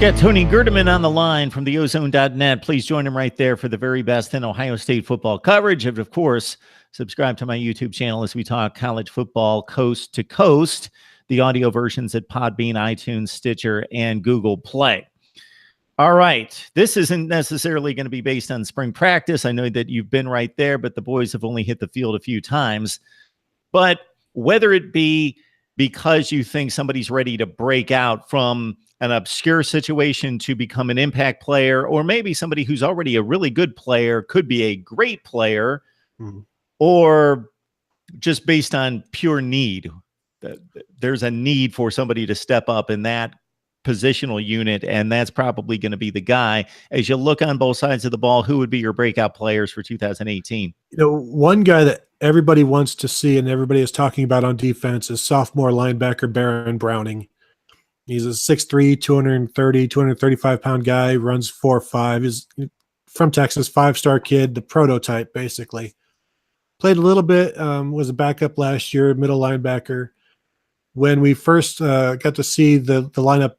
Got Tony Gerdeman on the line from the ozone.net. Please join him right there for the very best in Ohio State football coverage. And of course, subscribe to my YouTube channel as we talk college football coast to coast. The audio versions at Podbean, iTunes, Stitcher, and Google Play. All right. This isn't necessarily going to be based on spring practice. I know that you've been right there, but the boys have only hit the field a few times. But whether it be because you think somebody's ready to break out from an obscure situation to become an impact player, or maybe somebody who's already a really good player could be a great player, or just based on pure need. There's a need for somebody to step up in that positional unit, and that's probably going to be the guy. As you look on both sides of the ball, who would be your breakout players for 2018? One guy that everybody wants to see and everybody is talking about on defense is sophomore linebacker Baron Browning. He's a 6'3", 230, 235-pound guy, runs 4.5. He's from Texas, five-star kid, the prototype, basically. Played a little bit, was a backup last year, middle linebacker. When we first got to see the lineup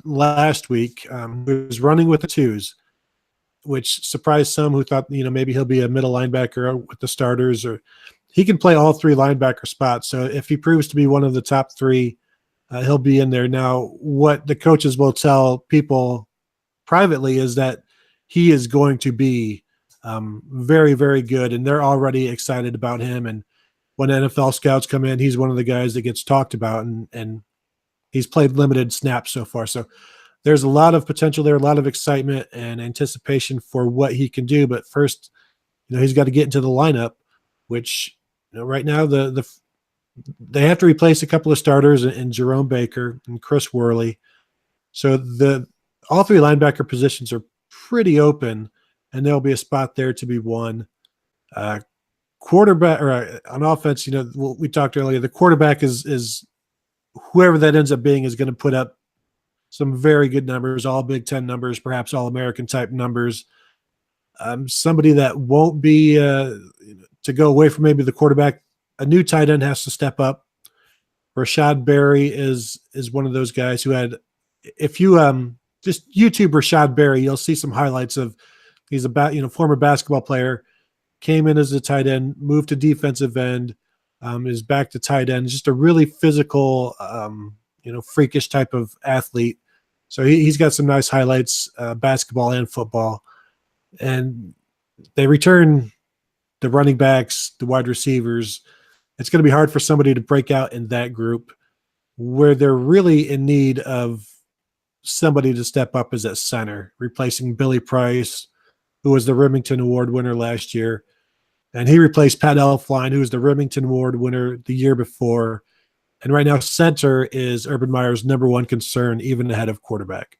last week, he was running with the twos, which surprised some who thought, maybe he'll be a middle linebacker with the starters, or he can play all three linebacker spots. So if he proves to be one of the top three, he'll be in there. Now, what the coaches will tell people privately is that he is going to be very, very good, and they're already excited about him. And when NFL scouts come in, he's one of the guys that gets talked about, and he's played limited snaps so far. So there's a lot of potential there, a lot of excitement and anticipation for what he can do. But first, he's got to get into the lineup, which right now they have to replace a couple of starters in Jerome Baker and Chris Worley. So all three linebacker positions are pretty open, and there'll be a spot there to be won. Quarterback, or on offense, we talked earlier, the quarterback is whoever that ends up being is going to put up some very good numbers, all Big Ten numbers, perhaps all American type numbers. Somebody that won't be to go away from maybe the quarterback. A new tight end has to step up. Rashad Berry is one of those guys who had, if you just YouTube Rashad Berry, you'll see some highlights of, he's a former basketball player, came in as a tight end, moved to defensive end, is back to tight end, just a really physical, freakish type of athlete. So he's got some nice highlights, basketball and football. And they return the running backs, the wide receivers. It's going to be hard for somebody to break out in that group. Where they're really in need of somebody to step up is at center, replacing Billy Price, who was the Remington Award winner last year. And he replaced Pat Elflein, who was the Remington Award winner the year before. And right now, center is Urban Meyer's number one concern, even ahead of quarterback.